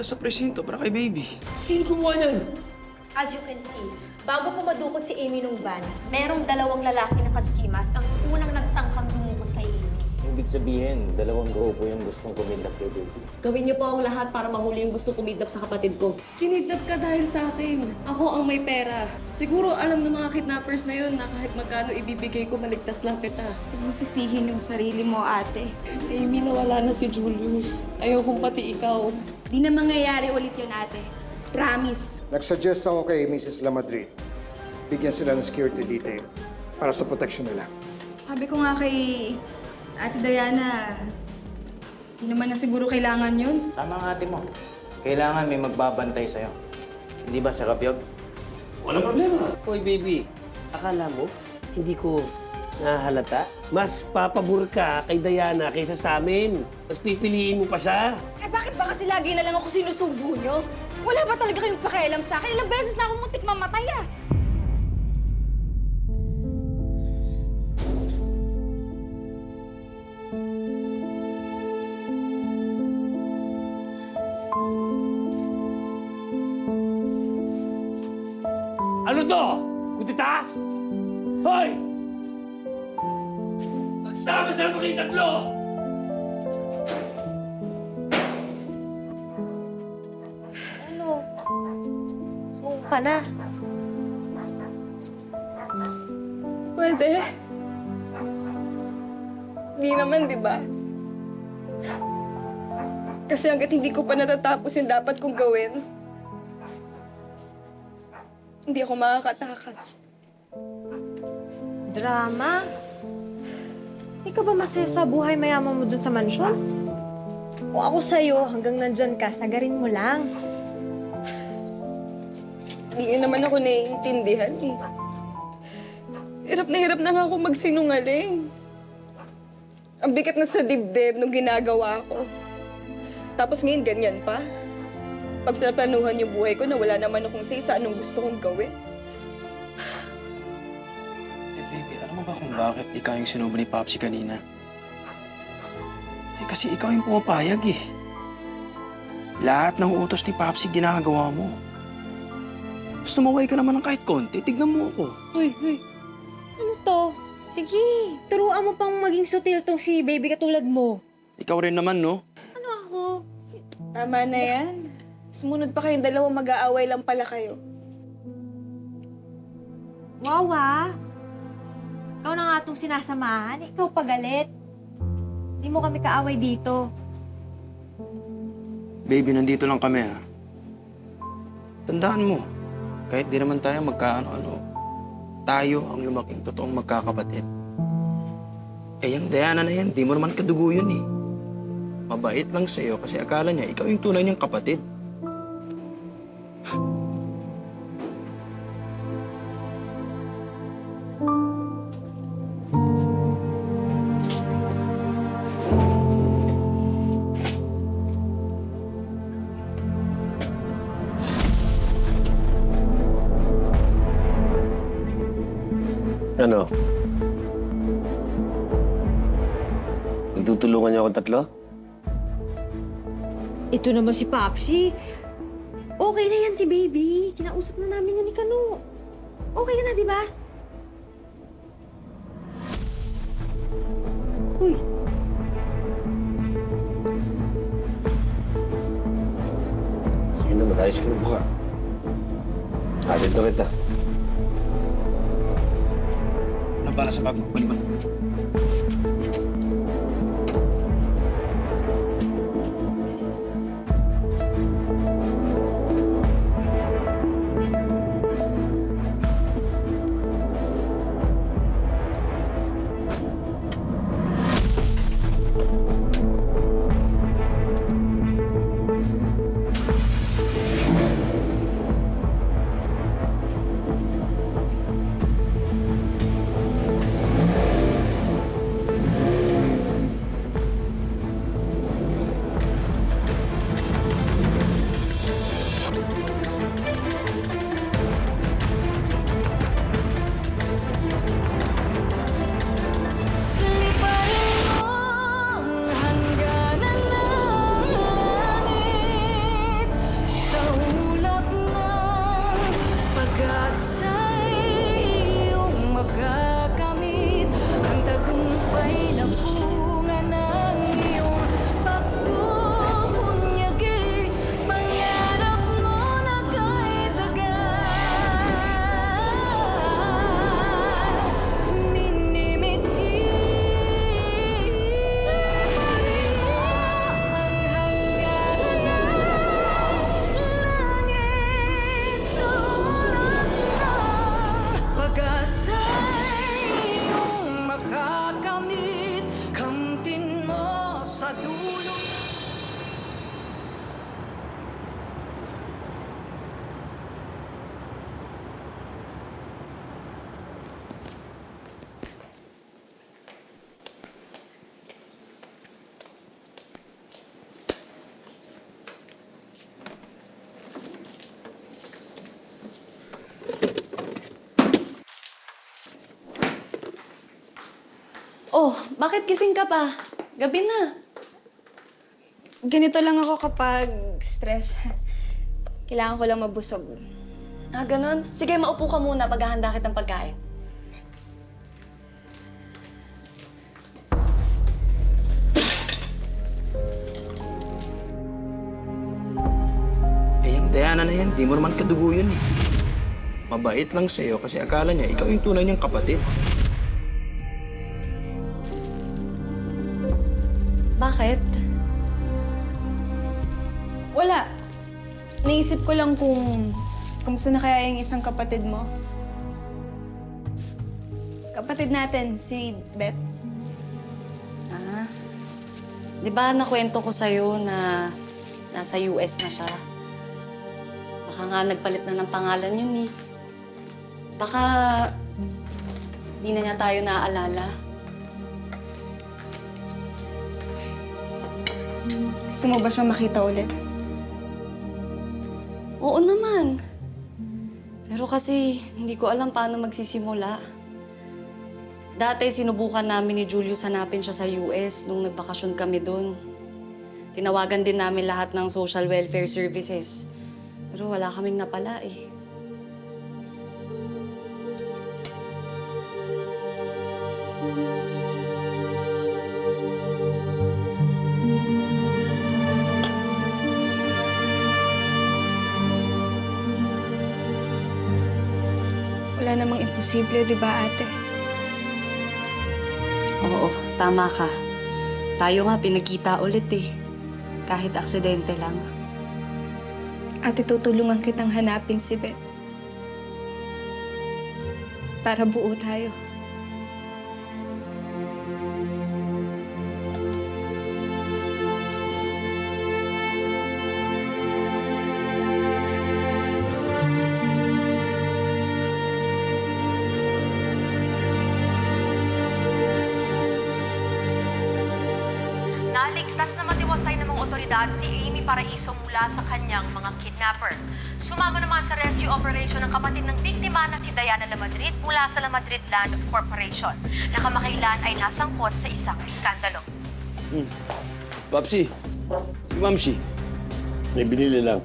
pumunta sa presinto para kay baby. Sino gumawa niyan? As you can see, bago pumadukot si Amy nung van, merong dalawang lalaki na kaskimas ang unang nagtangkang dumukot kay Amy. Ibig sabihin, dalawang grupo yung gustong kumidnap kay baby. Gawin niyo po ang lahat para mahuli yung gusto kumidnap sa kapatid ko. Kinidnap ka dahil sa akin. Ako ang may pera. Siguro alam ng mga kidnappers na yun na kahit magkano ibibigay ko, maligtas lang kita. Huwag mo sisihin yung sarili mo, ate. Amy, nawala na si Julius. Ayaw kong pati ikaw. Di na mangyayari ulit yun, ate. Promise. Nag-suggest ako kay Mrs. Lamadrid. Bigyan sila ng security detail para sa protection nila. Sabi ko nga kay Ate Diana, di naman na siguro kailangan yun. Tama nga ate mo. Kailangan may magbabantay sa'yo. Hindi ba, Sir Rabyog? Walang problema. Hoy, baby. Akala mo, hindi ko nahalata? Mas papabor ka kay Diana kaysa sa amin. Mas pipiliin mo pa siya. Eh bakit ba kasi lagi na lang ako sinusubo nyo? Wala ba talaga kayong pakialam sa akin? Ilang beses na akong muntik mamatay ah. Ano to? Kutita? Hoy! Magsama sa mga tatlo! Ano? Oo ka na. Pwede. Di naman, di ba? Kasi hanggat hindi ko pa natatapos yung dapat kong gawin, hindi ako makakatakas. Drama? Ikaw ba masaya sa buhay mayaman mo dun sa mansyon? O ako sa'yo, hanggang nandyan ka, sagarin mo lang. Hindi nyo naman ako naiintindihan eh. Hirap na nga ako magsinungaling. Ang bigat na sa dibdib nung ginagawa ko. Tapos ngayon ganyan pa. Pag pinaplanuhan yung buhay ko na wala naman akong say sa anong gusto kong gawin. Eh, baby, alam mo ba kung bakit ikaw yung sinubo ni Popsi kanina? Eh, kasi ikaw yung pumapayag eh. Lahat ng utos ni Popsi ginagawa mo. Sumaway ka naman ng kahit konti, tignan mo ako. Uy. Ano to? Sige, turuan mo pang maging sutil tong si baby katulad mo. Ikaw rin naman, no? Ano ako? Tama na yan. Sumunod pa kayong dalawa, mag-aaway lang pala kayo. Wawa. Ikaw na nga itong sinasamahan. Ikaw pagalit. Hindi mo kami kaaway dito. Baby, nandito lang kami, ha? Tandaan mo, kahit di naman tayo magkaano-ano, tayo ang lumaking totoong magkakapatid. Eh, yung Diana na yan, di mo naman kadugo yun, eh. Mabait lang sa'yo kasi akala niya ikaw yung tunay niyang kapatid. Ano? Tutulungan niyo akong tatlo? Ito naman si Popsi. Okay na yan si baby. Kinausap na namin yan ni Kanu. Okay ka na, di ba? Uy. Sige na, matayos ka ng buka. Hatid na kita. Ano para sa bago? Balibat. Oh, bakit gising ka pa? Gabi na. Ganito lang ako kapag stress. Kailangan ko lang mabusog. Ah, ganun? Sige, maupo ka muna paghahanda kitang pagkain. Eh, yung Diana na yan, di mo naman kadugo yun eh. Mabait lang sa'yo kasi akala niya ikaw yung tunay niyang kapatid. Bakit? Wala. Naisip ko lang kung kumusta na kaya yung isang kapatid mo. Kapatid natin, si Beth. Ah, di ba nakwento ko sa'yo na nasa US na siya? Baka nga nagpalit na ng pangalan yun eh. Baka di na niya tayo naaalala. Gusto mo ba siyang makita ulit? Oo naman. Pero kasi hindi ko alam paano magsisimula. Dati sinubukan namin ni Julius hanapin siya sa US nung nagbakasyon kami doon. Tinawagan din namin lahat ng social welfare services. Pero wala kaming napala eh. Wala namang imposible, di ba, ate? Oo, tama ka. Tayo nga pinagkita ulit eh. Kahit aksidente lang. Ate, tutulungan kitang hanapin si Beth. Para buo tayo. Naligtas na matiwasay ng mga otoridad si Amy Paraiso mula sa kanyang mga kidnapper. Sumama naman sa rescue operation ng kapatid ng biktima na si Diana Lamadrid mula sa Lamadrid Land Corporation na kamakailan ay nasangkot sa isang iskandalo. Papsi, si Mamsi, May binili lang.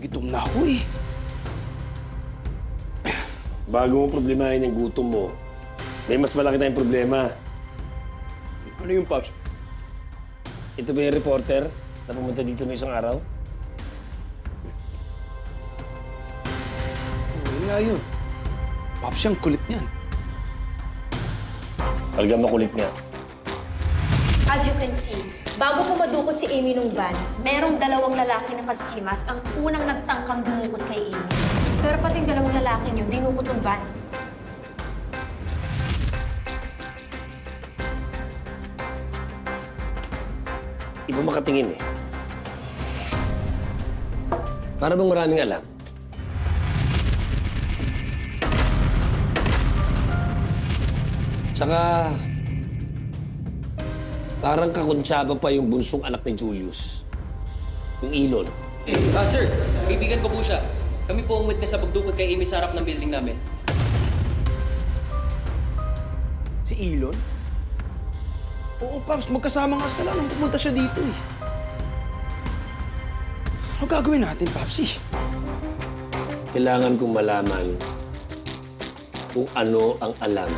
gitom na ako eh. Bago mo problemahin yung gutom mo, may mas malaki tayong problema. Ano yung Paps? Ito ba yung reporter na pumunta dito na isang araw? Yun nga yun. Paps, ang kulit niyan. Talagang makulit nga. As you can see, bago pumadukot si Amy nung van, merong dalawang lalaki na kaskimas ang unang nagtangkang dumukot kay Amy. Pero pating dalawang lalaki niyo, dinukot ng van. Iba makatingin eh. Para bang maraming alam? Tsaka, parang kakuntsaba pa yung bunsong anak ni Julius. Yung Ilon. Sir, kaibigan ko po siya. Kami po ang witness sa pagdukot kay Amy sa harap ng building namin. Si Elon? Oo, Paps, magkasama nga sila nung pumunta siya dito eh. Ano gagawin natin, Papsi? Kailangan kong malaman kung ano ang alam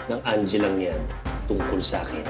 ng Angelang yan tungkol sa akin.